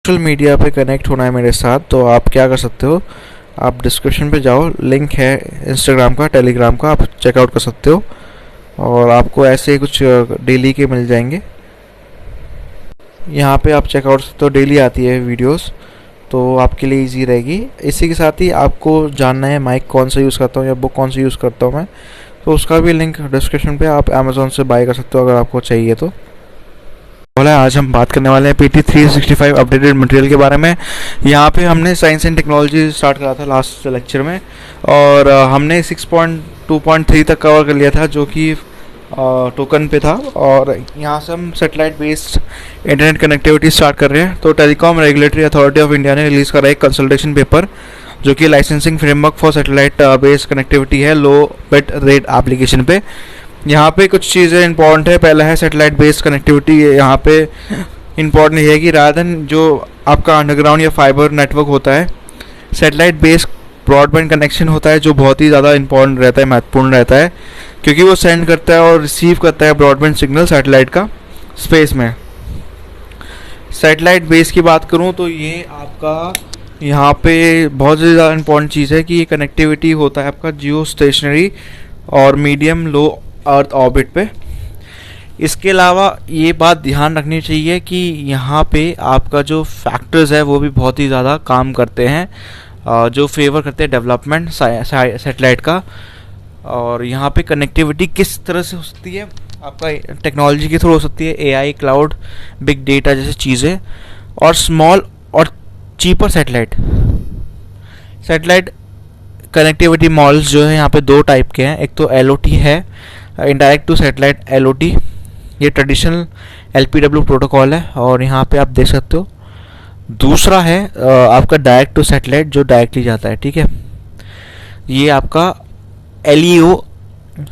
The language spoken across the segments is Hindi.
सोशल मीडिया पे कनेक्ट होना है मेरे साथ, तो आप क्या कर सकते हो, आप डिस्क्रिप्शन पे जाओ, लिंक है इंस्टाग्राम का, टेलीग्राम का, आप चेकआउट कर सकते हो और आपको ऐसे ही कुछ डेली के मिल जाएंगे। यहाँ पे आप चेकआउट सकते हो, डेली आती है वीडियोस, तो आपके लिए इजी रहेगी। इसी के साथ ही आपको जानना है माइक कौन सा यूज़ करता हूँ या बुक कौन सी यूज़ करता हूँ मैं, तो उसका भी लिंक डिस्क्रिप्शन पे, आप अमेज़ोन से बाय कर सकते हो अगर आपको चाहिए तो। बोला आज हम बात करने वाले हैं PT365 अपडेटेड मटेरियल के बारे में। यहाँ पे हमने साइंस एंड टेक्नोलॉजी स्टार्ट करा था लास्ट लेक्चर में और हमने 6.2.3 तक कवर कर लिया था, जो कि टोकन पे था। और यहाँ से हम satellite based internet connectivity start कर रहे हैं। तो telecom regulatory authority of India ने रिलीज़ करा एक कंसल्टेशन पेपर, जो कि licensing framework for satellite based connectivity है लो बिट रेट एप्लीकेशन पे। यहाँ पे कुछ चीज़ें इंपॉर्टेंट है। पहला है सेटेलाइट बेस्ड कनेक्टिविटी। यहाँ पे इंपॉर्टेंट ये है कि रादर देन जो आपका अंडरग्राउंड या फाइबर नेटवर्क होता है, सेटेलाइट बेस्ड ब्रॉडबैंड कनेक्शन होता है, जो बहुत ही ज़्यादा इंपॉर्टेंट रहता है, महत्वपूर्ण रहता है, क्योंकि वो सेंड करता है और रिसीव करता है ब्रॉडबैंड सिग्नल सेटेलाइट का स्पेस में। सेटेलाइट बेस की बात करूँ तो ये आपका यहाँ पे बहुत ज़्यादा इंपॉर्टेंट चीज़ है कि ये कनेक्टिविटी होता है आपका जियो स्टेशनरी और मीडियम लो अर्थ ऑर्बिट पे। इसके अलावा ये बात ध्यान रखनी चाहिए कि यहाँ पे आपका जो फैक्टर्स है वो भी बहुत ही ज़्यादा काम करते हैं, जो फेवर करते हैं डेवलपमेंट सेटेलाइट का। और यहाँ पे कनेक्टिविटी किस तरह से हो सकती है, आपका टेक्नोलॉजी के थ्रू हो सकती है, AI, क्लाउड, बिग डेटा जैसी चीज़ें, और स्मॉल और चीपर सेटेलाइट कनेक्टिविटी मॉडल्स जो है यहाँ पे दो टाइप के हैं। एक तो LOT है, इनडायरेक्ट टू सेटेलाइट LOT, ये ट्रेडिशनल LPW प्रोटोकॉल है और यहाँ पे आप देख सकते हो। दूसरा है आपका डायरेक्ट टू सेटेलाइट, जो डायरेक्टली जाता है, ठीक है। ये आपका LEO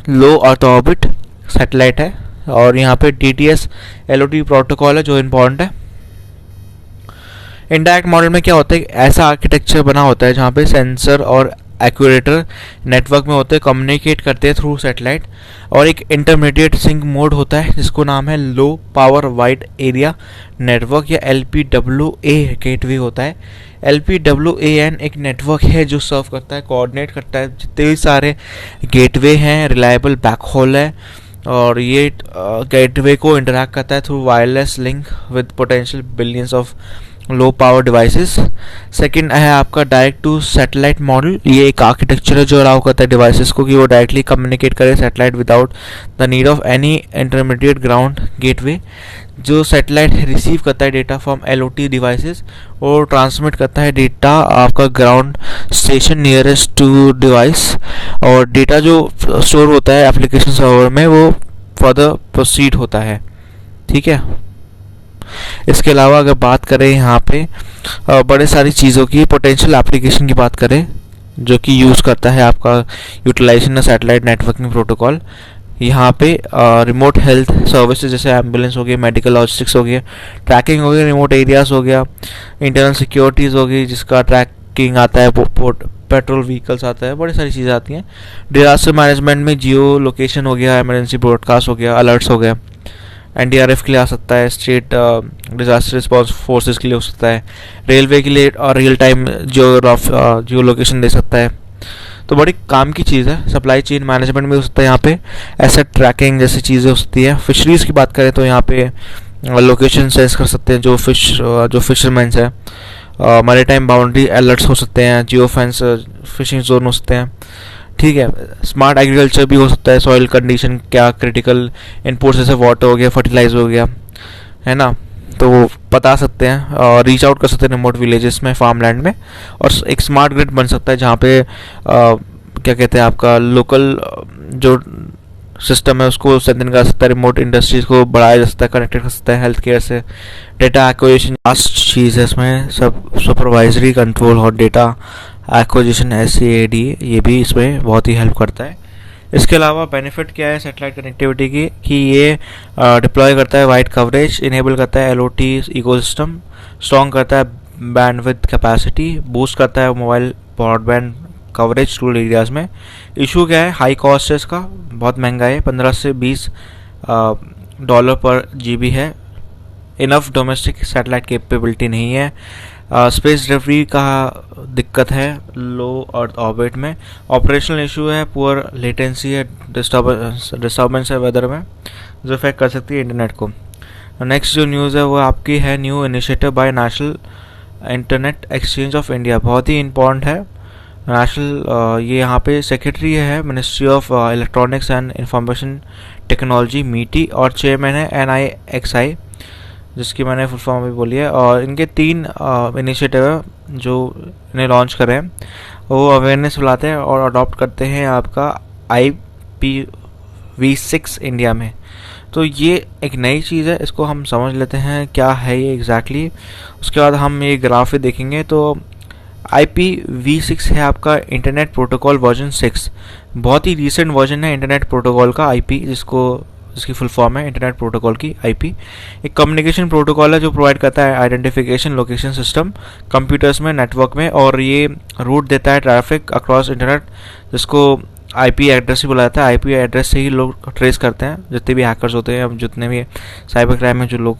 लो अर्थ ऑर्बिट सेटेलाइट है और यहाँ पे DTS LOT प्रोटोकॉल है जो इम्पॉर्टेंट है। इनडायरेक्ट मॉडल में क्या होता है, ऐसा आर्किटेक्चर बना होता है जहाँ पे सेंसर और एक्यूरेटर नेटवर्क में होते हैं, कम्युनिकेट करते हैं थ्रू सेटेलाइट, और एक इंटरमीडिएट सिंक मोड होता है जिसको नाम है low power wide area network या LPWA गेटवे होता है। LPWAN एक नेटवर्क है जो सर्व करता है, कोऑर्डिनेट करता है जितने भी सारे गेटवे हैं, रिलायबल बैकहोल है, और ये गेटवे को इंटरैक्ट करता है through wireless link with potential billions of low power devices. Second है आपका डायरेक्ट टू सैटेलाइट मॉडल। ये एक आर्किटेक्चर है जो अलाउ करता है डिवाइसेस को कि वो डायरेक्टली कम्युनिकेट करे satellite without the need of any intermediate ground gateway. जो सैटेलाइट रिसीव करता है डेटा फ्रॉम LOT डिवाइसेस और ट्रांसमिट करता है डेटा आपका ground station nearest to device, और डेटा जो स्टोर होता है एप्लीकेशन सर्वर में वो फर्दर प्रोसीड होता है, ठीक है। इसके अलावा अगर बात करें यहाँ पे बड़े सारी चीज़ों की पोटेंशियल एप्लीकेशन की बात करें, जो कि यूज़ करता है आपका यूटिलाइजेशन सैटेलाइट नेटवर्किंग प्रोटोकॉल। यहाँ पे रिमोट हेल्थ सर्विसेज जैसे एम्बुलेंस हो गया, मेडिकल लॉजिस्टिक्स हो गया, ट्रैकिंग हो गया, रिमोट एरियाज हो गया, इंटरनल सिक्योरिटीज़ हो गई जिसका ट्रैकिंग आता है, पेट्रोल व्हीकल्स आता है, बड़ी सारी चीज़ें आती हैं। डिजास्टर मैनेजमेंट में जियो लोकेशन हो गया, इमरजेंसी ब्रॉडकास्ट हो गया, अलर्ट्स हो गया, NDRF के लिए आ सकता है, स्टेट डिजास्टर रिस्पॉन्स फोर्सेस के लिए हो सकता है, रेलवे के लिए और रियल टाइम जियो लोकेशन दे सकता है। तो बड़ी काम की चीज़ है। सप्लाई चेन मैनेजमेंट में हो सकता है, यहाँ पे एसेट ट्रैकिंग जैसी चीज़ें हो सकती है। फिशरीज़ की बात करें तो यहाँ पे लोकेशन सेंस कर सकते हैं जो फिशरमैन है। मैरीटाइम बाउंड्री अलर्ट्स हो सकते हैं, जियो फेंस फिशिंग जोन हो सकते हैं, ठीक है। स्मार्ट एग्रीकल्चर भी हो सकता है, सॉइल कंडीशन क्या क्रिटिकल इनपुट्स जैसे वाटर हो गया, फर्टिलाइजर हो गया, है ना, तो वो बता सकते हैं और रीच आउट कर सकते हैं रिमोट विलेजेस में, फार्म लैंड में। और एक स्मार्ट ग्रिड बन सकता है जहाँ पे क्या कहते हैं आपका लोकल जो सिस्टम है उसको स्ट्रेंथन कर सकता है, रिमोट इंडस्ट्रीज को बढ़ाया जा सकता है, कनेक्टेड कर सकता है हेल्थ केयर से, डेटा एक्विजिशन लास्ट चीज़ है इसमें, सब सुपरवाइजरी कंट्रोल और डेटा एक्विजिशन SCAD, ये भी इसमें बहुत ही हेल्प करता है। इसके अलावा बेनिफिट क्या है सैटेलाइट कनेक्टिविटी की कि ये डिप्लॉय करता है वाइड कवरेज, इनेबल करता है LOT इकोसिस्टम, स्ट्रॉन्ग करता है बैंडविड्थ कैपेसिटी, बूस्ट करता है mobile broadband coverage rural areas में। इशू क्या है, हाई कॉस्ट है इसका, बहुत महंगा है, $15 से $20 पर GB है इनफ डोमेस्टिक सैटेलाइट कैपेबिलिटी नहीं है। स्पेस डिलीवरी का दिक्कत है लो अर्थ ऑर्बिट में। ऑपरेशनल इशू है, पुअर लेटेंसी है, डिस्टर्बेंस है वेदर में जो इफेक्ट कर सकती है इंटरनेट को। नेक्स्ट जो न्यूज़ है वो आपकी है new initiative by national internet exchange of India. बहुत ही इंपॉर्टेंट है। नेशनल ये यहाँ पे सेक्रेटरी है ministry of electronics and information technology मीटी, और चेयरमैन है NIXI, जिसकी मैंने फुल फॉर्म भी बोली है। और इनके 3 इनिशिएटिव है जो इन्हें लॉन्च करें। वो अवेयरनेस फैलाते हैं और अडॉप्ट करते हैं आपका IPv6 इंडिया में। तो ये एक नई चीज़ है, इसको हम समझ लेते हैं क्या है ये एग्जैक्टली। उसके बाद हम ये ग्राफ ही देखेंगे। तो IPv6 है आपका इंटरनेट प्रोटोकॉल वर्जन 6। बहुत ही रिसेंट वर्जन है इंटरनेट प्रोटोकॉल का IP, जिसकी फुल फॉर्म है इंटरनेट प्रोटोकॉल की IP। एक कम्युनिकेशन प्रोटोकॉल है जो प्रोवाइड करता है आइडेंटिफिकेशन लोकेशन सिस्टम कंप्यूटर्स में, नेटवर्क में, और ये रूट देता है ट्रैफिक अक्रॉस इंटरनेट, जिसको IP एड्रेस ही बुलाया जाता है। IP एड्रेस से ही लोग ट्रेस करते हैं, जितने भी हैकर्स होते हैं, जितने भी साइबर क्राइम में जो लोग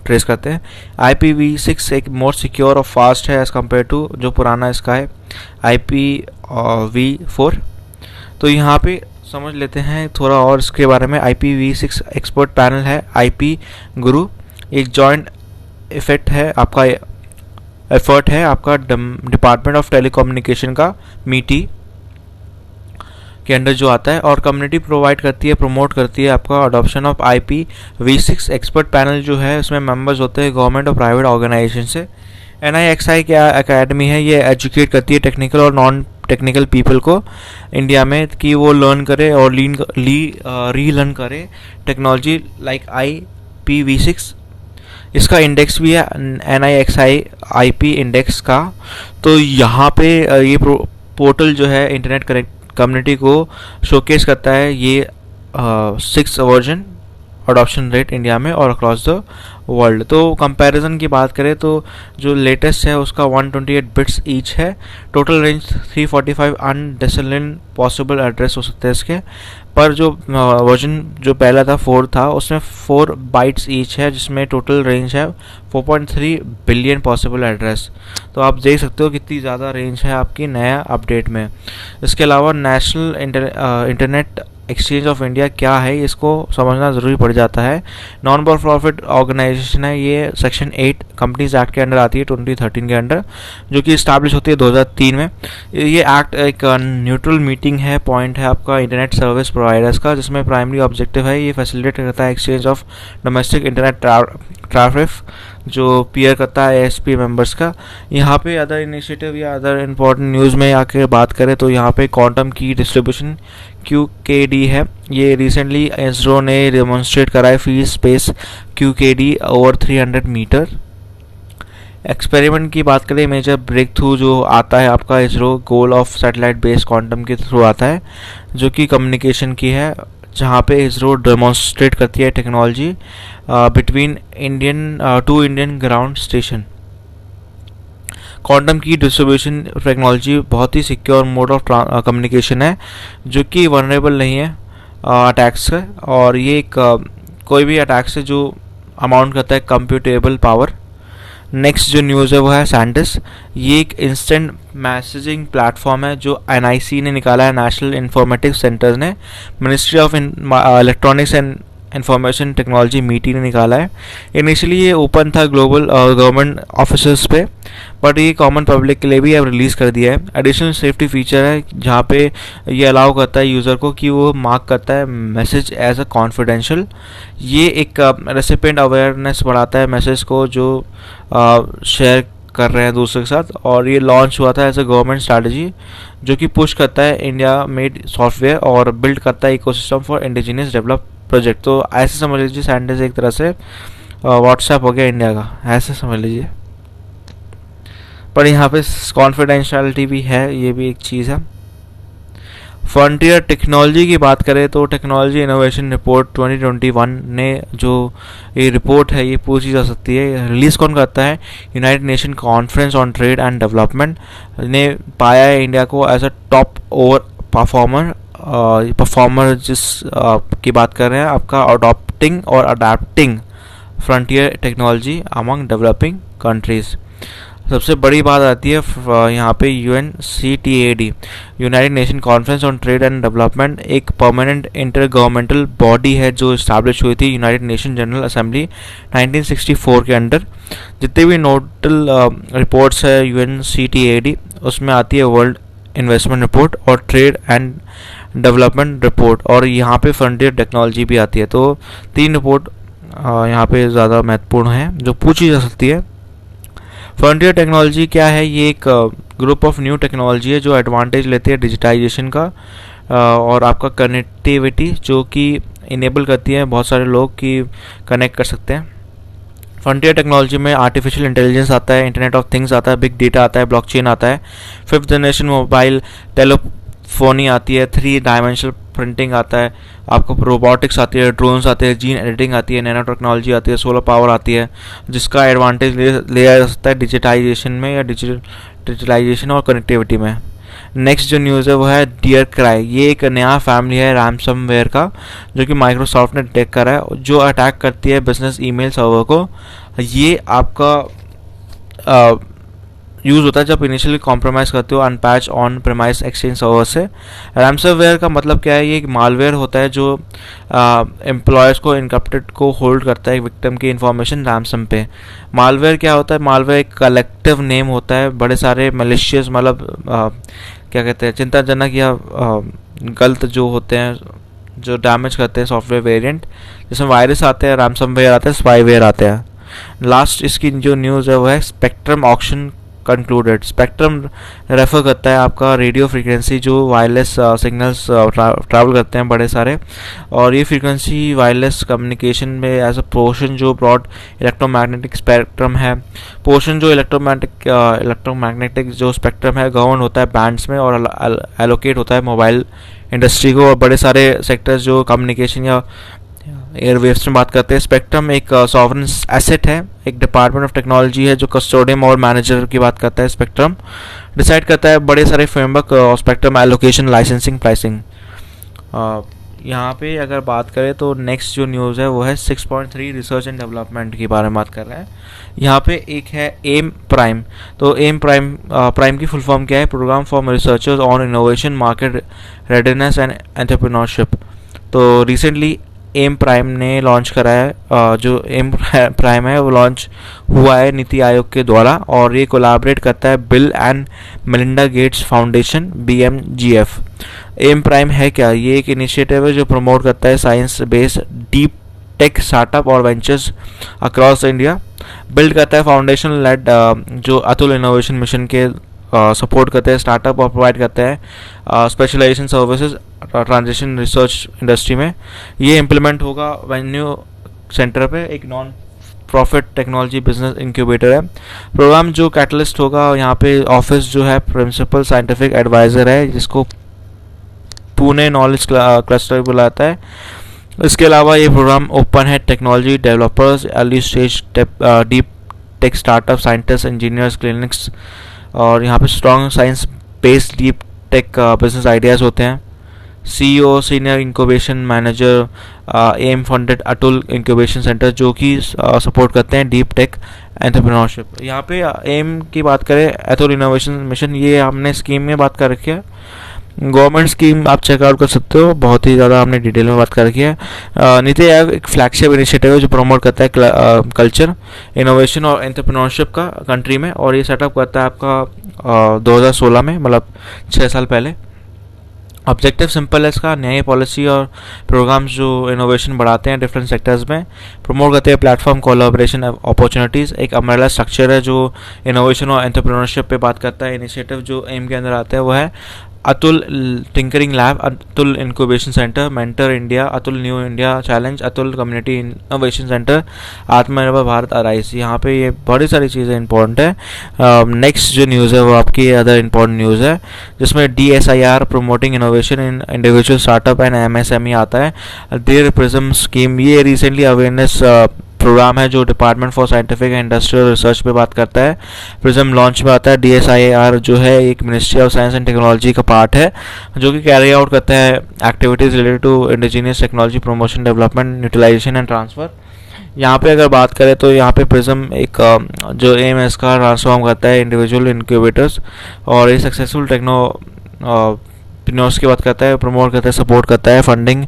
ट्रेस करते हैं। IPv6 एक मोर सिक्योर और फास्ट है एज़ कम्पेयर टू जो पुराना इसका है IPv4। तो यहाँ पे समझ लेते हैं थोड़ा और इसके बारे में। IPv6 एक्सपर्ट पैनल है IP गुरु, एक जॉइंट एफर्ट है आपका डिपार्टमेंट ऑफ टेलीकम्युनिकेशन का मीटी के अंडर जो आता है, और कम्युनिटी प्रोवाइड करती है, प्रमोट करती है आपका adoption of IPv6। Expert panel जो है उसमें मेंबर्स होते हैं गवर्नमेंट और प्राइवेट ऑर्गेनाइजेशन से। NIXI क्या एकेडमी है, ये एजुकेट करती है टेक्निकल और नॉन टेक्निकल पीपल को इंडिया में कि वो लर्न करे और रीलर्न करे टेक्नोलॉजी लाइक IPv6। इसका इंडेक्स भी है NIXI IP इंडेक्स का। तो यहाँ पे ये पोर्टल जो है इंटरनेट कम्युनिटी को शोकेस करता है ये 6 वर्जन अडॉप्शन रेट इंडिया में और अक्रॉस द वर्ल्ड। तो कंपैरिजन की बात करें तो जो लेटेस्ट है उसका 128 बिट्स ईच है। टोटल रेंज 345 अनडेसिलिन पॉसिबल एड्रेस हो सकते हैं इसके, पर जो वर्जन जो पहला था 4 था उसमें 4 बाइट्स ईच है, जिसमें टोटल रेंज है 4.3 बिलियन पॉसिबल एड्रेस। तो आप देख सकते हो कितनी ज़्यादा रेंज है आपकी नया अपडेट में। इसके अलावा national internet exchange of India क्या है इसको समझना ज़रूरी पड़ जाता है। नॉन फॉर प्रॉफिट ऑर्गेनाइजेशन है ये, सेक्शन 8 कंपनीज एक्ट के अंडर आती है 2013 के अंडर, जो कि इस्टेब्लिश होती है 2003 में। ये एक्ट एक न्यूट्रल मीटिंग है पॉइंट है आपका इंटरनेट सर्विस प्रोवाइडर्स का, जिसमें प्राइमरी ऑब्जेक्टिव है ये फैसिलिटेट करता है exchange of domestic internet traffic जो पीयर करता है ASP मेंबर्स का। यहाँ पे अदर इनिशिएटिव या अदर इम्पोर्टेंट न्यूज़ में आके बात करें तो यहाँ पे क्वांटम की डिस्ट्रीब्यूशन QKD है। ये रिसेंटली इसरो ने डेमोन्स्ट्रेट करा है free space QKD over 300 metre. Experiment की बात करें, मेजर ब्रेक थ्रू जो आता है आपका ISRO goal of satellite based quantum के थ्रू आता है, जो कि कम्युनिकेशन की है, जहाँ पे इसरो डेमोन्स्ट्रेट करती है technology between two Indian ground station. Quantum की डिस्ट्रीब्यूशन टेक्नोलॉजी बहुत ही सिक्योर मोड ऑफ कम्युनिकेशन है, जो कि वनरेबल नहीं है अटैक्स से, और ये कोई भी अटैक से जो अमाउंट करता है कंप्यूटेबल पावर। नेक्स्ट जो न्यूज़ है वो है सैंडिस। ये एक इंस्टेंट मैसेजिंग प्लेटफॉर्म है जो NIC ने निकाला है, नेशनल इंफॉर्मेटिक्स सेंटर्स ने, ministry of electronics and information technology मीटी ने निकाला है। इनिशियली ये ओपन था ग्लोबल गवर्नमेंट ऑफिसर्स पे, बट ये कॉमन पब्लिक के लिए भी अब रिलीज़ कर दिया है। एडिशनल सेफ्टी फीचर है जहाँ पे ये अलाउ करता है यूज़र को कि वो मार्क करता है मैसेज एज अ कॉन्फिडेंशियल। ये एक रेसिपिएंट अवेयरनेस बढ़ाता है मैसेज को जो शेयर कर रहे हैं दूसरे के साथ, और ये लॉन्च हुआ था एज अ गवर्नमेंट स्ट्रैटेजी जो कि पुश करता है इंडिया मेड सॉफ्टवेयर और बिल्ड करता है ecosystem for indigenous develop project. तो ऐसे समझ लीजिए सैंडिस एक तरह से व्हाट्सएप हो गया इंडिया का, ऐसे समझ लीजिए। पर यहाँ पे कॉन्फिडेंशियलिटी भी है, ये भी एक चीज़ है। फ्रंटियर टेक्नोलॉजी की बात करें तो टेक्नोलॉजी इनोवेशन रिपोर्ट 2021 ने जो ये रिपोर्ट है ये पूछी जा सकती है, रिलीज़ कौन करता है? United Nation Conference on Trade and Development ने पाया है इंडिया को as a top over performer जिस की बात कर रहे हैं आपका अडॉप्टिंग और adapting frontier technology among developing countries. सबसे बड़ी बात आती है यहाँ पे UNCTAD, United Nation Conference on Trade and Development, एक परमानेंट इंटर गवर्नमेंटल बॉडी है जो इस्टेब्लिश हुई थी यूनाइटेड नेशन जनरल असेंबली 1964 के अंडर। जितने भी नोडल रिपोर्ट्स है UNCTAD उसमें आती है वर्ल्ड इन्वेस्टमेंट रिपोर्ट और ट्रेड एंड डेवलपमेंट रिपोर्ट, और यहाँ पे फ्रंटियर टेक्नोलॉजी भी आती है। तो 3 रिपोर्ट यहाँ पे ज़्यादा महत्वपूर्ण है जो पूछी जा सकती है। फ्रंटियर टेक्नोलॉजी क्या है? ये एक ग्रुप ऑफ न्यू टेक्नोलॉजी है जो एडवांटेज लेते हैं डिजिटाइजेशन का और आपका कनेक्टिविटी जो कि इनेबल करती है बहुत सारे लोग कि कनेक्ट कर सकते हैं। फ्रंटियर टेक्नोलॉजी में आर्टिफिशियल इंटेलिजेंस आता है, इंटरनेट ऑफ थिंग्स आता है, बिग डेटा आता है, ब्लॉकचेन आता है, 5th जनरेशन मोबाइल टेलीफोनी आती है, 3 डायमेंशनल प्रिंटिंग आता है, आपको रोबोटिक्स आती है, ड्रोन्स आते हैं, जीन एडिटिंग आती है, नैनो टेक्नोलॉजी आती है, सोलर पावर आती है, जिसका एडवांटेज लिया जा सकता है डिजिटाइजेशन में या डिजिटलाइजेशन और कनेक्टिविटी में। नेक्स्ट जो न्यूज़ है वो है डियर क्राई। ये एक नया फैमिली है रैंसमवेयर का जो कि माइक्रोसॉफ्ट ने डिटेक्ट करा है, जो अटैक करती है बिजनेस ईमेल सर्वर को। ये आपका यूज़ होता है जब इनिशियली कॉम्प्रोमाइज़ करते हो अनपैच ऑन प्रेमाइस एक्सचेंज सर्वर से। रैंसमवेयर का मतलब क्या है? ये एक मालवेयर होता है जो एम्प्लॉयज़ को इनक्रप्टेड को होल्ड करता है विक्टिम की इन्फॉर्मेशन रैंसम पे। मालवेयर क्या होता है? मालवेयर एक कलेक्टिव नेम होता है, बड़े सारे मलिशियस मतलब क्या कहते हैं चिंताजनक या गलत जो होते हैं जो डैमेज करते हैं सॉफ्टवेयर वेरिएंट, जिसमें वायरस आते हैं, रैंसमवेयर आते हैं, स्पाईवेयर आते हैं। लास्ट इसकी जो न्यूज़ है वो है spectrum auction concluded. Spectrum refer करता है आपका रेडियो फ्रीक्वेंसी जो वायरलेस सिग्नल्स ट्रैवल करते हैं बड़े सारे, और ये फ्रीक्वेंसी वायरलेस कम्युनिकेशन में एज अ पोर्शन जो ब्रॉड इलेक्ट्रोमैग्नेटिक स्पेक्ट्रम है, पोर्शन जो इलेक्ट्रोमैग्नेटिक जो स्पेक्ट्रम है गवर्न होता है बैंड्स में और एलोकेट होता है मोबाइल इंडस्ट्री को और बड़े सारे सेक्टर्स जो कम्युनिकेशन या एयरवेव्स में बात करते हैं। स्पेक्ट्रम एक सॉवरेन एसेट है, एक डिपार्टमेंट ऑफ टेक्नोलॉजी है जो कस्टोडियम और मैनेजर की बात करता है। स्पेक्ट्रम डिसाइड करता है बड़े सारे फ्रेमवर्क और स्पेक्ट्रम एलोकेशन, लाइसेंसिंग, प्राइसिंग। यहाँ पे अगर बात करें तो नेक्स्ट जो न्यूज़ है वो है 6.3 रिसर्च एंड डेवलपमेंट के बारे में बात कर रहे हैं। यहाँ पे एक है एम प्राइम। तो एम प्राइम की फुल फॉर्म क्या है? Programme for researchers on innovation, market readiness and entrepreneurship. तो रिसेंटली एम प्राइम ने लॉन्च करा है, जो एम प्राइम है वो लॉन्च हुआ है नीति आयोग के द्वारा, और ये कोलैबोरेट करता है Bill and Melinda Gates Foundation BMGF। M prime है क्या? ये एक इनिशिएटिव है जो प्रमोट करता है science based deep tech startup और वेंचर्स अक्रॉस इंडिया, बिल्ड करता है फाउंडेशन लेड जो अतुल इनोवेशन मिशन के सपोर्ट करते हैं स्टार्टअप और प्रोवाइड करते हैं specialization services transition research industry में। ये इम्प्लीमेंट होगा वेन्यू सेंटर पे, एक non profit technology business incubator है। प्रोग्राम जो कैटलिस्ट होगा यहाँ पे ऑफिस जो है प्रिंसिपल साइंटिफिक एडवाइज़र है जिसको पुणे नॉलेज क्लस्टर बुलाता है। इसके अलावा ये प्रोग्राम ओपन है technology developers, early stage deep tech startup, scientist, engineers, clinics, और यहाँ पे strong science based deep tech business ideas होते हैं। CEO senior incubation manager M funded Atal incubation centre जो कि सपोर्ट करते हैं डीप टेक एंटरप्रेन्योरशिप। यहाँ पे एम की बात करें अतुल इनोवेशन मिशन, ये हमने स्कीम में बात कर रखी है, गवर्नमेंट स्कीम आप चेकआउट कर सकते हो, बहुत ही ज़्यादा हमने डिटेल में बात कर रखी है। नीति आयोग एक फ्लैगशिप इनिशिएटिव है जो प्रमोट करता है कल्चर, इनोवेशन और एंटरप्रेन्योरशिप का कंट्री में, और ये सेटअप करता है आपका 2016 में, मतलब 6 साल पहले। ऑब्जेक्टिव सिंपल है इसका, नई पॉलिसी और प्रोग्राम्स जो इनोवेशन बढ़ाते हैं डिफरेंट सेक्टर्स में, प्रमोट करते हैं प्लेटफॉर्म कोलैबोरेशन अपॉर्चुनिटीज़। एक अम्ब्रेला स्ट्रक्चर है जो इनोवेशन और एंटरप्रेन्योरशिप पे बात करता है। इनिशिएटिव जो एम के अंदर आता है वो है Atul tinkering lab, Atul incubation centre, mentor India, Atul new India challenge, Atul community innovation centre, आत्मनिर्भर भारत अराइज। यहाँ पे ये बड़ी सारी चीज़ें इंपॉर्टेंट है। नेक्स्ट जो न्यूज़ है वो आपकी अदर इंपॉर्टेंट न्यूज़ है जिसमें DSIR promoting innovation in individual startup and MSME आता है। देयर प्रिज्म स्कीम, ये रिसेंटली अवेयरनेस प्रोग्राम है जो department for scientific and industrial research पे बात करता है। प्रिज्म लॉन्च में आता है। DSIR जो है एक ministry of science and technology का पार्ट है जो कि कैरी आउट करता है activities related to indigenous technology promotion, development, utilisation and transfer. यहाँ पे अगर बात करें तो यहाँ पे प्रिज्म एक जो एम है इसका ट्रांसफॉर्म करता है इंडिविजुअल इनक्यूबेटर्स, और ये सक्सेसफुल टेक्नोप्रेन्योर्स की बात करता है, प्रमोट करता है, सपोर्ट करता है, funding,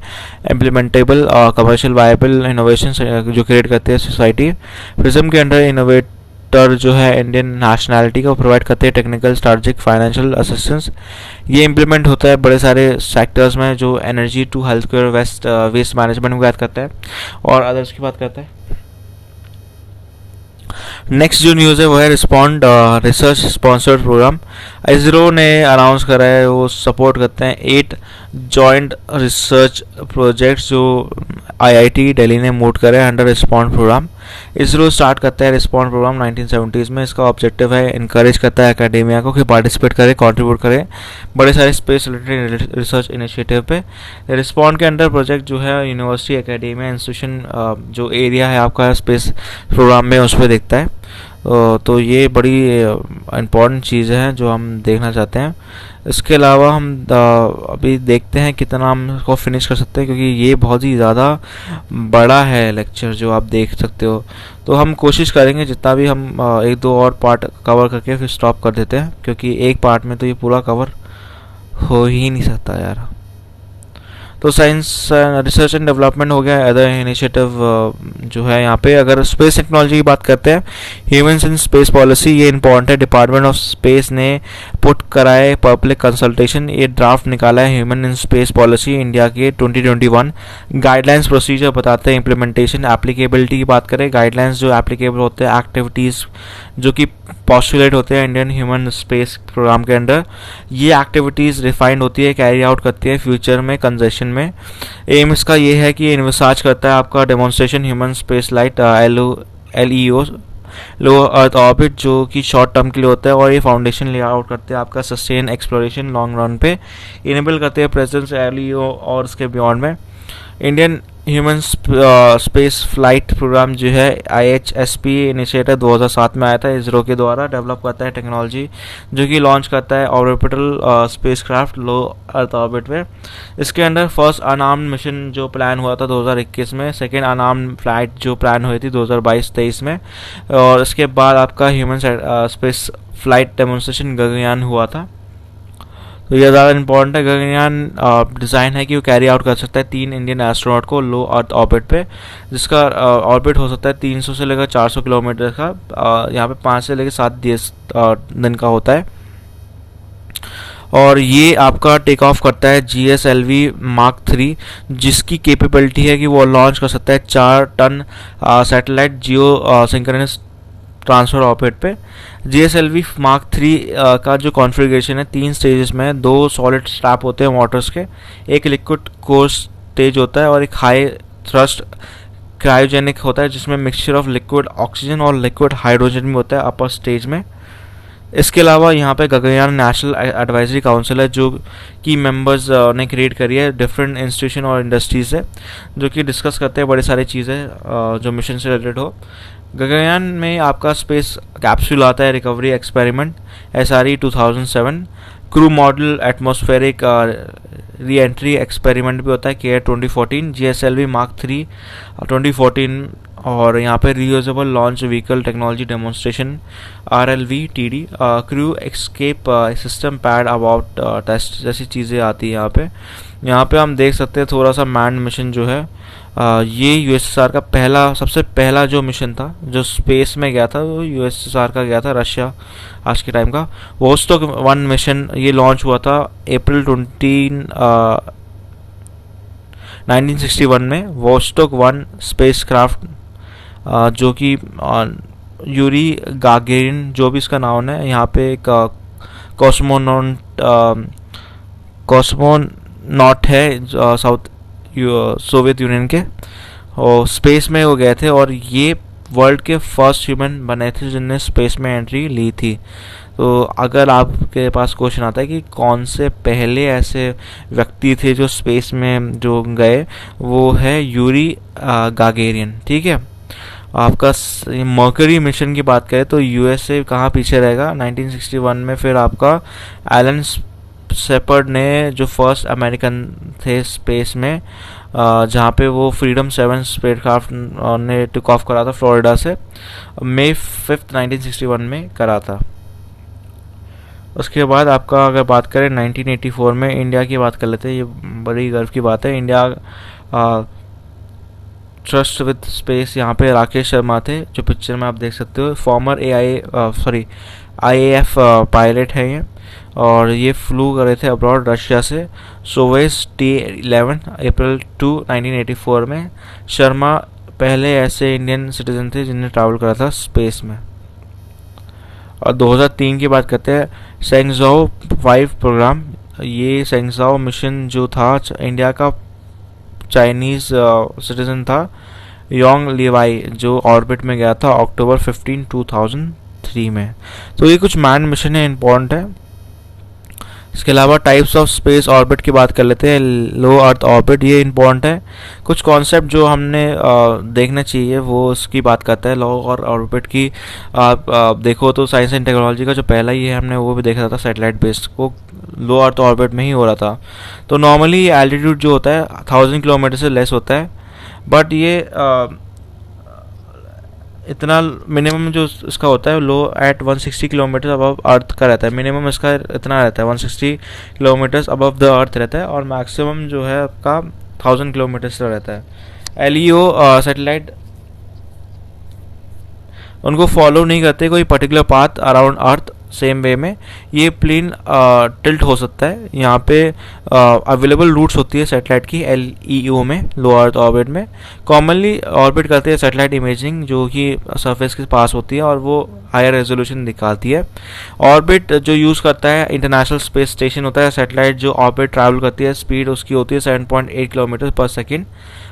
implementable commercial viable innovation जो क्रिएट करते हैं सोसाइटी। प्रिज्म के अंडर इनोवेटर जो है इंडियन नेशनैलिटी को प्रोवाइड करते हैं टेक्निकल, स्ट्रैटेजिक, फाइनेंशियल असिस्टेंस। ये इम्प्लीमेंट होता है बड़े सारे सेक्टर्स में, जो energy to health care, waste management की बात करता है और अदर्स की बात करता है। नेक्स्ट जो न्यूज़ है वो है respond research sponsored programme. ISRO ने अनाउंस करा है वो सपोर्ट करते हैं 8 जॉइंट रिसर्च प्रोजेक्ट्स जो आईआईटी दिल्ली ने मूव करे under respond programme. ISRO start करता है रिस्पॉन्ड प्रोग्राम 1970s में। इसका ऑब्जेक्टिव है इनकरेज करता है एकेडेमिया को कि पार्टिसिपेट करे, कंट्रीब्यूट करे बड़े सारे स्पेस रिलेटेड रिसर्च इनिशिएटिव पे। रिस्पॉन्ड के अंडर प्रोजेक्ट जो है यूनिवर्सिटी, एकेडेमिया, इंस्टीट्यूशन जो एरिया है आपका स्पेस प्रोग्राम में उस पर देखता है। तो ये बड़ी इम्पॉर्टेंट चीज़ है जो हम देखना चाहते हैं। इसके अलावा हम अभी देखते हैं कितना हम इसको फिनिश कर सकते हैं, क्योंकि ये बहुत ही ज़्यादा बड़ा है लेक्चर जो आप देख सकते हो। तो हम कोशिश करेंगे जितना भी हम 1-2 और पार्ट कवर करके फिर स्टॉप कर देते हैं, क्योंकि एक पार्ट में तो ये पूरा कवर हो ही नहीं सकता यार। तो साइंस रिसर्च एंड डेवलपमेंट हो गया, अदर इनिशिएटिव जो है यहाँ पे। अगर स्पेस टेक्नोलॉजी की बात करते हैं, ह्यूमंस इन स्पेस पॉलिसी, ये इंपॉर्टेंट है। डिपार्टमेंट ऑफ स्पेस ने पुट कराए पब्लिक कंसल्टेशन, ये ड्राफ्ट निकाला है human in space policy India के 2021। गाइडलाइंस प्रोसीजर बताते हैं, इम्प्लीमेंटेशन, एप्लीकेबिलिटी की बात करें, गाइडलाइंस जो एप्लीकेबल होते हैं, एक्टिविटीज़ जो कि पॉस्टुलेट होते हैं इंडियन ह्यूमन स्पेस प्रोग्राम के अंडर, ये एक्टिविटीज़ रिफाइंड होती है, कैरी आउट करती है फ्यूचर में कंजेशन में। एम इसका ये है कि इन्विसाज करता है आपका demonstration human space light LEO लो अर्थ ऑर्बिट जो कि शॉर्ट टर्म के लिए होता है, और ये फाउंडेशन ले आउट करते हैं आपका सस्टेन एक्सप्लोरेशन लॉन्ग रन पे, इनेबल करते हैं प्रेजेंस LEO और इसके बियॉन्ड में। Indian human space flight programme जो है IHSP इनिशिएटिव 2007 में आया था, इसरो के द्वारा डेवलप करता है टेक्नोलॉजी जो कि लॉन्च करता है ऑर्बिटल स्पेसक्राफ्ट लो अर्थ ऑर्बिट में। इसके अंडर फर्स्ट अनआर्म्ड मिशन जो प्लान हुआ था 2021 में, सेकेंड अनआर्म्ड फ्लाइट जो प्लान हुई थी 2022-23 में, और इसके बाद आपका human space flight demonstration Gaganyaan हुआ था। तो यह ज़्यादा इंपॉर्टेंट है। गगनयान डिज़ाइन है कि वो कैरी आउट कर सकता है 3 इंडियन एस्ट्रोनॉट को लो अर्थ ऑर्बिट पे, जिसका ऑर्बिट हो सकता है 300 से लेकर 400 किलोमीटर का, यहाँ पे 5 से लेकर 7 दिन का होता है। और ये आपका टेक ऑफ करता है GSLV Mark 3, जिसकी कैपेबिलिटी है कि वो लॉन्च कर सकता है 4 टन सैटेलाइट जियो सिंक्रोनस ट्रांसफर ऑर्बिट पे। GSLV Mark 3 का जो कॉन्फ़िगरेशन है 3 स्टेजेस में है। 2 सॉलिड स्ट्रैप होते हैं वाटर्स के, एक लिक्विड कोर स्टेज होता है और एक हाई थ्रस्ट क्रायोजेनिक होता है जिसमें मिक्सचर ऑफ लिक्विड ऑक्सीजन और लिक्विड हाइड्रोजन भी होता है अपर स्टेज में। इसके अलावा यहाँ पे गगनयान नेशनल एडवाइजरी काउंसिल है जो कि मेंबर्स ने क्रिएट करी है डिफरेंट इंस्टीट्यूशन और इंडस्ट्रीज से, जो कि डिस्कस करते हैं बड़ी सारी चीज़ें जो मिशन से रिलेटेड हो। गगनयान में आपका स्पेस कैप्सूल आता है, recovery experiment SRE 2007, crew model atmospheric re entry experiment भी होता है केयर 2014, GSLV Mark 3 2014, और यहाँ पे reusable launch vehicle technology demonstration RLV-TD, crew escape system pad about test जैसी चीज़ें आती है यहाँ पे हम देख सकते हैं थोड़ा सा मैंड मिशन जो है ये USSR का सबसे पहला जो मिशन था जो स्पेस में गया था वो USSR का गया था, रशिया आज के टाइम का। वोस्टोक 1 मिशन ये लॉन्च हुआ था अप्रैल 1961 में। वोस्टोक 1 स्पेस क्राफ्ट जो कि यूरी गागेरिन जो भी इसका नाम है, यहाँ पे एक कॉस्मोनॉट है साउथ सोवियत यूनियन के, और स्पेस में वो गए थे और ये वर्ल्ड के फर्स्ट ह्यूमन बने थे जिनने स्पेस में एंट्री ली थी। तो अगर आपके पास क्वेश्चन आता है कि कौन से पहले ऐसे व्यक्ति थे जो स्पेस में जो गए, वो है यूरी गागेरियन, ठीक है। आपका मर्करी मिशन की बात करें तो USA कहाँ पीछे रहेगा 1961 में। फिर आपका एलन शेपर्ड ने जो फर्स्ट अमेरिकन थे स्पेस में जहाँ पे वो फ्रीडम 7 स्पेसक्राफ्ट ने टेक ऑफ करा था फ्लोरिडा से मई 5 1961 में करा था। उसके बाद आपका अगर बात करें 1984 में इंडिया की बात कर लेते हैं। ये बड़ी गर्व की बात है। इंडिया ट्रस्ट विद स्पेस, यहाँ पे राकेश शर्मा थे जो पिक्चर में आप देख सकते हो, फॉर्मर IAF पायलट है ये, और ये फ्लू कर रहे थे अब्रॉड रशिया से सोवेस T11 अप्रैल 2 1984 में। शर्मा पहले ऐसे इंडियन सिटीजन थे जिन्हें ट्रैवल करा था स्पेस में। और 2003 की बात करते हैं, सेंगजाओ 5 प्रोग्राम। ये सेंगजाओ मिशन जो था इंडिया का चाइनीज सिटीजन था योंग लीवाई, जो ऑर्बिट में गया था अक्टूबर 15 2003 में। तो ये कुछ मैन मिशन है, इंपॉर्टेंट है। इसके अलावा टाइप्स ऑफ स्पेस ऑर्बिट की बात कर लेते हैं। लो अर्थ ऑर्बिट, ये इंपॉर्टेंट है। कुछ कॉन्सेप्ट जो हमने देखना चाहिए वो उसकी बात करता है। लो और ऑर्बिट की आप देखो तो साइंस एंड टेक्नोलॉजी का जो पहला ही है हमने वो भी देखा था, सैटेलाइट बेस्ड, को लो अर्थ ऑर्बिट में ही हो रहा था। तो नॉर्मली एल्टीट्यूड जो होता है 1000 किलोमीटर से लेस होता है, बट ये इतना मिनिमम जो इसका होता है लो एट 160 किलोमीटर अबव अर्थ का रहता है। मिनिमम इसका इतना रहता है 160 किलोमीटर्स अबव द अर्थ रहता है, और मैक्सिमम जो है आपका 1000 किलोमीटर से रहता है। LEO सैटेलाइट उनको फॉलो नहीं करते कोई पर्टिकुलर पाथ अराउंड अर्थ सेम वे में। ये प्लेन टिल्ट हो सकता है। यहाँ पे अवेलेबल रूट्स होती है सैटेलाइट की LEO में, लो अर्थ ऑर्बिट में। कॉमनली ऑर्बिट करते हैं सैटेलाइट इमेजिंग जो कि सरफेस के पास होती है और वो हायर रेजोल्यूशन दिखाती है। ऑर्बिट जो यूज़ करता है इंटरनेशनल स्पेस स्टेशन होता है। सैटेलाइट जो ऑर्बिट ट्रैवल करती है स्पीड उसकी होती है 7.8 किलोमीटर पर सेकेंड,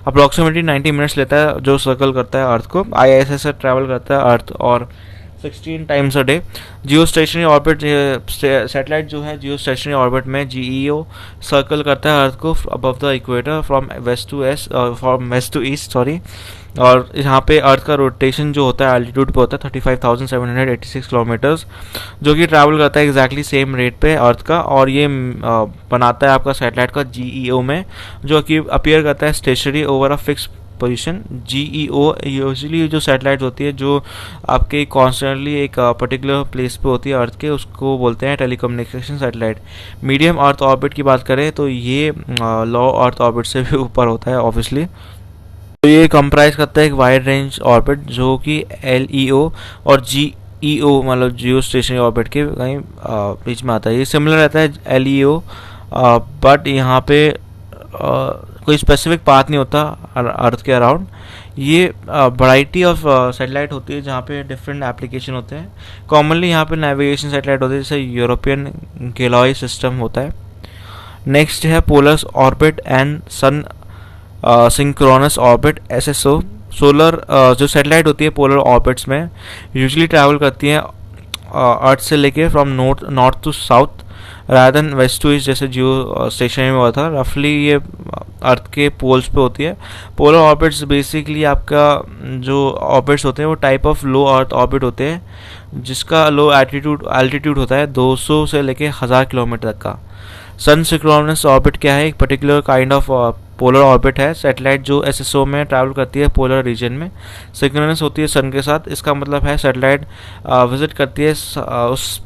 अप्रॉक्सीमेटली 90 मिनट्स लेता है जो सर्कल करता है अर्थ को। ISS से ट्रैवल करता है अर्थ और 16 times a day. Geostationary orbit satellite जो है जियो स्टेशनरी ऑर्बिट में GEO सर्कल करता है अर्थ को above the equator from west to east sorry. और यहाँ पे अर्थ का रोटेशन जो होता है एल्टीट्यूड पे होता है 35,786 किलोमीटर्स, जो कि ट्रैवल करता है एग्जैक्टली सेम रेट पे अर्थ का। और ये बनाता है आपका सैटेलाइट का GEO में, जो कि अपीयर करता है stationary over a fix position. GEO usually जो सैटेलाइट होती है जो आपके कॉन्स्टेंटली एक पर्टिकुलर प्लेस पे होती है अर्थ के, उसको बोलते हैं telecommunication satellite. Medium earth orbit की बात करें तो ये लो अर्थ ऑर्बिट से भी ऊपर होता है ऑब्वियसली। तो ये कंप्राइज करता है एक वाइड रेंज ऑर्बिट जो कि LEO और GEO मतलब जियो स्टेशनरी ऑर्बिट के कहीं बीच में आता है। ये सिमिलर रहता है LEO, बट यहाँ पे कोई स्पेसिफिक पाथ नहीं होता अर्थ के अराउंड। ये वैरायटी ऑफ सैटेलाइट होती है जहाँ पे डिफरेंट एप्लीकेशन होते हैं। कॉमनली यहाँ पे नेविगेशन सैटेलाइट होती है, जैसे यूरोपियन गेलॉय सिस्टम होता है। नेक्स्ट है polar orbit and sun synchronous orbit SSO। Solar जो सैटेलाइट होती है पोलर ऑर्बिट्स में यूजुअली ट्रैवल करती हैं अर्थ से लेके from north to south rather than west to east, जैसे जियो स्टेशन में हुआ था। रफली ये अर्थ के पोल्स पे होती है। पोलर ऑर्बिट्स बेसिकली आपका जो ऑर्बिट्स होते हैं वो type of low earth orbit होते हैं जिसका लो एल्टीट्यूड होता है 200 से लेके 1000 किलोमीटर तक का। सन सिंक्रोनस ऑर्बिट क्या है? एक particular kind of polar orbit है। सैटेलाइट जो SSO में ट्रैवल करती है पोलर रीजन में, सिंक्रोनस होती है सन के साथ। इसका मतलब है सैटेलाइट विजिट करती है उस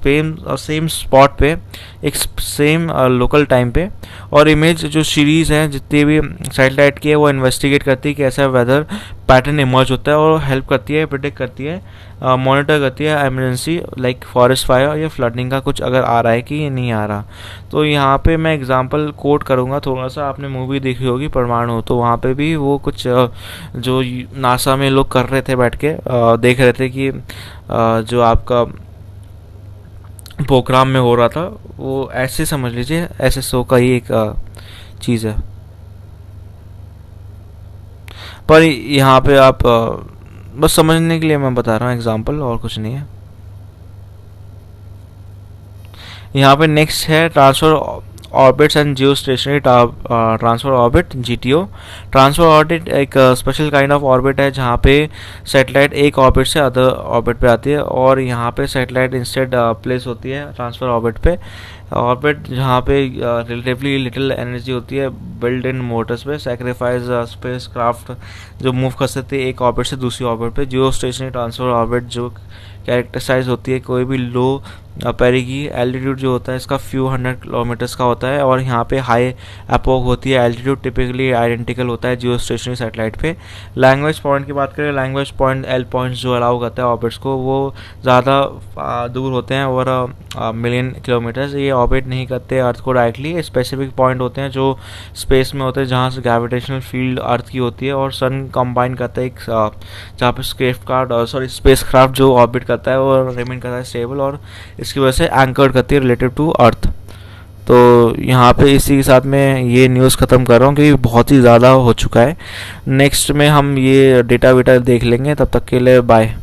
सेम स्पॉट पे एक सेम लोकल टाइम पे, और इमेज जो सीरीज़ है जितनी भी सैटेलाइट की है वो इन्वेस्टिगेट करती है कि ऐसा वेदर पैटर्न इमर्ज होता है और हेल्प करती है, प्रिडिक्ट करती है, मॉनिटर करती है इमरजेंसी लाइक फॉरेस्ट फायर या फ्लडिंग का कुछ अगर आ रहा है कि नहीं आ रहा। तो यहाँ पे मैं एग्जांपल कोट करूँगा थोड़ा सा, आपने मूवी देखी होगी परमाणु, तो वहाँ पे भी वो कुछ जो नासा में लोग कर रहे थे बैठ के देख रहे थे कि जो आपका प्रोग्राम में हो रहा था वो ऐसे समझ लीजिए SSO का ही एक चीज़ है। पर यहाँ पे आप बस समझने के लिए मैं बता रहा हूँ एग्जांपल, और कुछ नहीं है। यहाँ पे नेक्स्ट है transfer orbits and Jio stationery transfer orbit, GTO। Transfer orbit एक स्पेशल काइंड ऑफ ऑर्बिट है जहाँ पे सैटेलाइट एक ऑर्बिट से अदर ऑर्बिट पे आती है, और यहाँ पे सैटेलाइट इंस्टेड प्लेस होती है ट्रांसफर ऑर्बिट पे। ऑर्बिट जहाँ पे रिलेटिवली लिटिल एनर्जी होती है बिल्ड इन मोटर्स पे, सैक्रिफाइस स्पेस क्राफ्ट जो मूव कर सकते हैं एक ऑर्बिट से दूसरी ऑर्बिट पे। जियो स्टेशनरी ट्रांसफर ऑर्बिट जो कैरेक्टराइज होती है कोई भी लो पेरिगी एल्टीट्यूड जो होता है इसका फ्यू 100 किलोमीटर्स का होता है, और यहाँ पे हाई एपोक होती है। एल्टीट्यूड टिपिकली आइडेंटिकल होता है जियो स्टेशनरी सैटेलाइट पे। लैंग्वेज पॉइंट की बात करें, लैंग्वेज पॉइंट एल पॉइंट्स जो अलाउ करता है ऑर्बिट्स को वो ज़्यादा दूर होते हैं और मिलियन किलोमीटर्स। ये ऑर्बिट नहीं करते अर्थ को डायरेक्टली, स्पेसिफिक पॉइंट होते हैं जो स्पेस में होते हैं जहाँ से ग्रेविटेशनल फील्ड अर्थ की होती है और सन कंबाइन करता है एक जहाँ पे स्पेस क्राफ्ट जो ऑर्बिट करता है और रिमेन करता है स्टेबल, और इसकी वजह से एंकर्ड करती है रिलेटिव टू अर्थ। तो यहाँ पे इसी के साथ मैं ये न्यूज़ ख़त्म कर रहा हूँ क्योंकि बहुत ही ज़्यादा हो चुका है। नेक्स्ट में हम ये डेटा वेटा देख लेंगे, तब तक के लिए बाय।